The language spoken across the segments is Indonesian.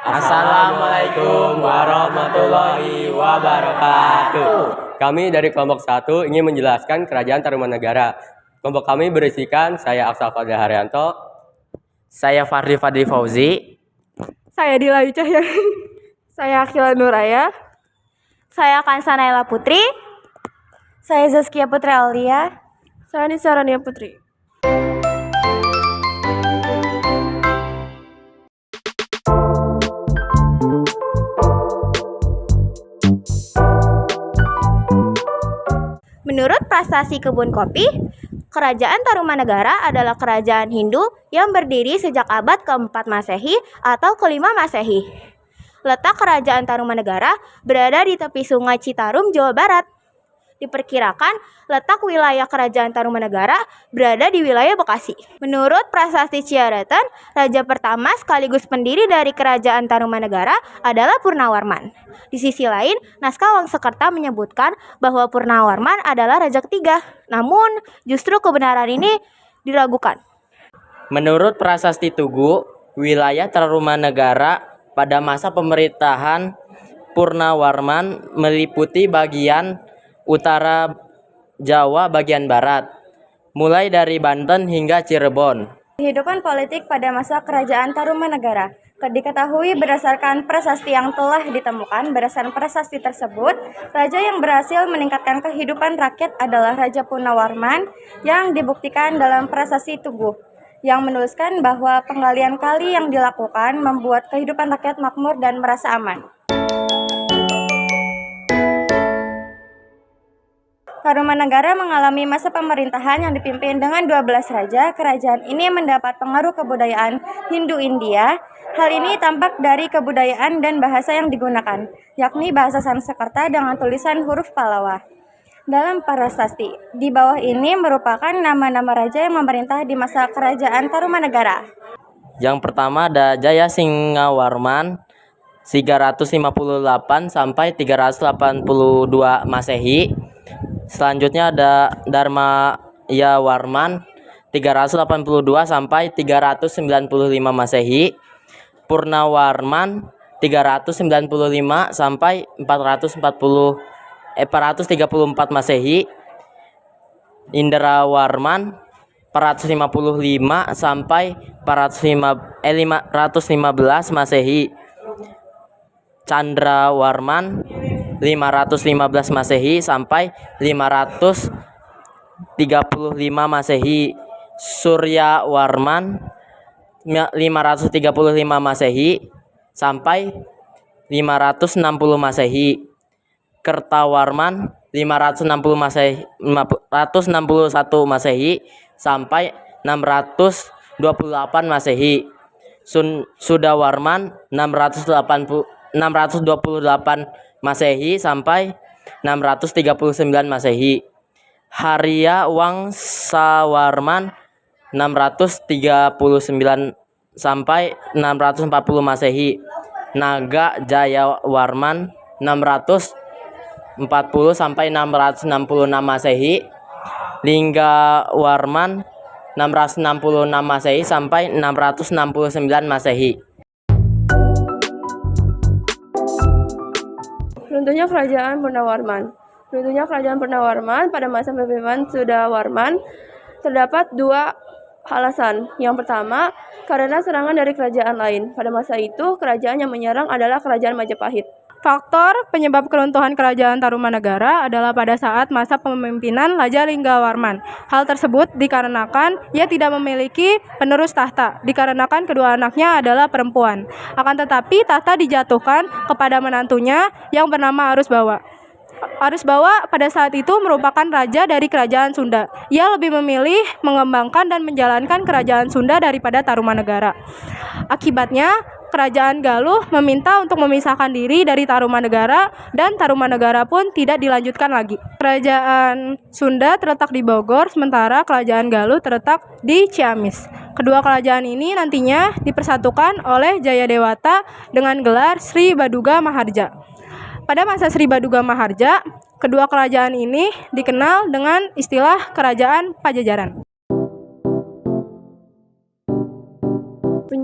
Assalamualaikum warahmatullahi wabarakatuh. Kami dari kelompok 1 ingin menjelaskan Kerajaan Tarumanegara. Kelompok kami berisikan saya Aksal Fadil Haryanto, Saya Fadli Fauzi. Saya Dilayu Cahyani. Saya Akhila Nuraya. Saya Kansa Naila Putri. Saya Zaskia Putra Aulia. Saya Nisa Rania Putri. Menurut prasasti kebun kopi, Kerajaan Tarumanegara adalah kerajaan Hindu yang berdiri sejak abad ke-4 Masehi atau ke-5 Masehi. Letak Kerajaan Tarumanegara berada di tepi Sungai Citarum, Jawa Barat. Diperkirakan letak wilayah Kerajaan Tarumanegara berada di wilayah Bekasi. Menurut prasasti Ciaretan, raja pertama sekaligus pendiri dari Kerajaan Tarumanegara adalah Purnawarman. Di sisi lain, naskah Wangsakerta menyebutkan bahwa Purnawarman adalah raja ketiga. Namun, justru kebenaran ini diragukan. Menurut prasasti Tugu, wilayah Tarumanegara pada masa pemerintahan Purnawarman meliputi bagian utara Jawa bagian barat, mulai dari Banten hingga Cirebon. Kehidupan politik pada masa Kerajaan Tarumanegara diketahui berdasarkan prasasti yang telah ditemukan. Berdasarkan prasasti tersebut, raja yang berhasil meningkatkan kehidupan rakyat adalah Raja Purnawarman yang dibuktikan dalam prasasti Tugu, yang menuliskan bahwa penggalian kali yang dilakukan membuat kehidupan rakyat makmur dan merasa aman. Tarumanegara mengalami masa pemerintahan yang dipimpin dengan 12 raja. Kerajaan ini mendapat pengaruh kebudayaan Hindu-India. Hal ini tampak dari kebudayaan dan bahasa yang digunakan, yakni bahasa Sanskerta dengan tulisan huruf Pallawa. Dalam prasasti, di bawah ini merupakan nama-nama raja yang memerintah di masa Kerajaan Tarumanegara. Yang pertama ada Jaya Singawarman 358 sampai 382 Masehi. Selanjutnya ada Dharmayawarman 382 sampai 395 Masehi. Purnawarman 395 sampai 434 Masehi. Indrawarman 455 sampai 515 Masehi. Candrawarman 515 Masehi sampai 535 Masehi. Suryawarman 535 Masehi sampai 560 Masehi. Kertawarman 561 Masehi sampai 628 Masehi. Sudawarman 628 Masehi sampai 639 Masehi. Harya Wangsawarman 639 sampai 640 Masehi. Naga Jayawarman 640 sampai 666 Masehi. Linggawarman 666 Masehi sampai 669 Masehi. Runtuhnya Kerajaan Purnawarman. Runtuhnya Kerajaan Purnawarman pada masa kepemimpinan Sudawarman terdapat dua alasan. Yang pertama, karena serangan dari kerajaan lain. Pada masa itu, kerajaan yang menyerang adalah Kerajaan Majapahit. Faktor penyebab keruntuhan Kerajaan Tarumanegara adalah pada saat masa kepemimpinan Raja Linggawarman. Hal tersebut dikarenakan ia tidak memiliki penerus tahta, dikarenakan kedua anaknya adalah perempuan. Akan tetapi tahta dijatuhkan kepada menantunya yang bernama Arusbawa. Arusbawa pada saat itu merupakan raja dari Kerajaan Sunda. Ia lebih memilih mengembangkan dan menjalankan Kerajaan Sunda daripada Tarumanegara. Akibatnya, Kerajaan Galuh meminta untuk memisahkan diri dari Tarumanegara dan Tarumanegara pun tidak dilanjutkan lagi. Kerajaan Sunda terletak di Bogor, sementara Kerajaan Galuh terletak di Ciamis. Kedua kerajaan ini nantinya dipersatukan oleh Jayadewata dengan gelar Sri Baduga Maharja. Pada masa Sri Baduga Maharja, kedua kerajaan ini dikenal dengan istilah Kerajaan Pajajaran.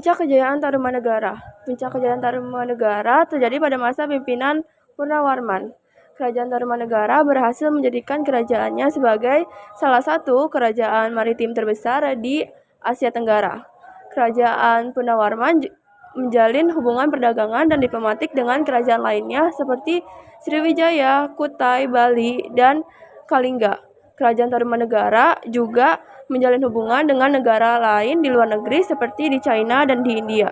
Puncak kejayaan Tarumanegara. Puncak kejayaan Tarumanegara terjadi pada masa pimpinan Purnawarman. Kerajaan Tarumanegara berhasil menjadikan kerajaannya sebagai salah satu kerajaan maritim terbesar di Asia Tenggara. Kerajaan Purnawarman menjalin hubungan perdagangan dan diplomatik dengan kerajaan lainnya seperti Sriwijaya, Kutai, Bali, dan Kalingga. Kerajaan Tarumanegara juga menjalin hubungan dengan negara lain di luar negeri seperti di China dan di India.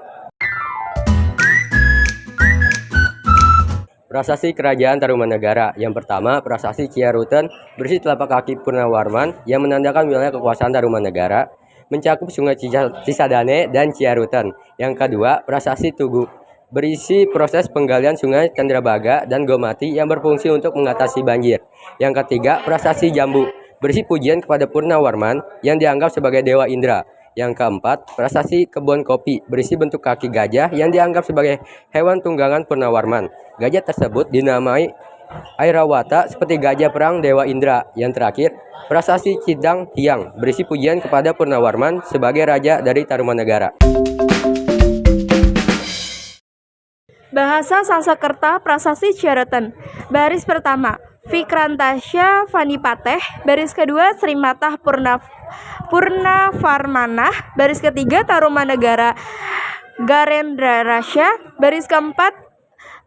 Prasasti Kerajaan Tarumanegara. Yang pertama, Prasasti Ciaruten berisi telapak kaki Purnawarman yang menandakan wilayah kekuasaan Tarumanegara, mencakup Sungai Cisadane dan Ciaruten. Yang kedua, Prasasti Tugu berisi proses penggalian Sungai Candrabaga dan Gomati yang berfungsi untuk mengatasi banjir. Yang ketiga, Prasasti Jambu berisi pujian kepada Purnawarman yang dianggap sebagai Dewa Indra. Yang keempat, Prasasti Kebon Kopi berisi bentuk kaki gajah yang dianggap sebagai hewan tunggangan Purnawarman. Gajah tersebut dinamai Airawata seperti gajah perang Dewa Indra. Yang terakhir, Prasasti Cidang Hyang berisi pujian kepada Purnawarman sebagai raja dari Tarumanegara. Bahasa Sanskerta Prasasti Ciaruten. Baris pertama, Vikrantasya Vanipateh. Baris kedua, Srimatah Purnavarmanah. Baris ketiga, Tarumanegara Garendrarasya. Baris keempat,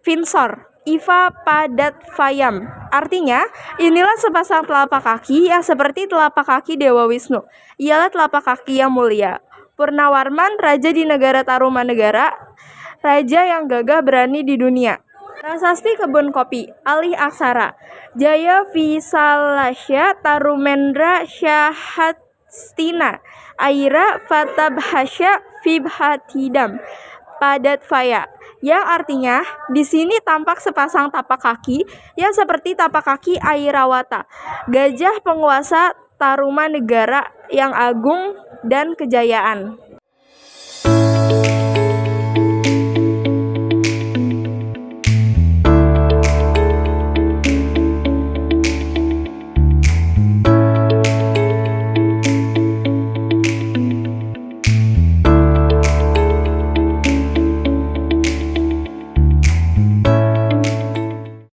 Vinsor Iva Padatvayam. Artinya, inilah sepasang telapak kaki yang seperti telapak kaki Dewa Wisnu. Ialah telapak kaki yang mulia. Purnawarman, raja di negara Tarumanegara, raja yang gagah berani di dunia. Prasasti Kebun Kopi. Alih aksara. Jaya Visalasya Tarumendra Syahatstina Aira Vatabhasya Vibhatidam Padatvaya. Yang artinya, di sini tampak sepasang tapak kaki yang seperti tapak kaki Airawata, gajah penguasa Tarumanegara yang agung dan kejayaan.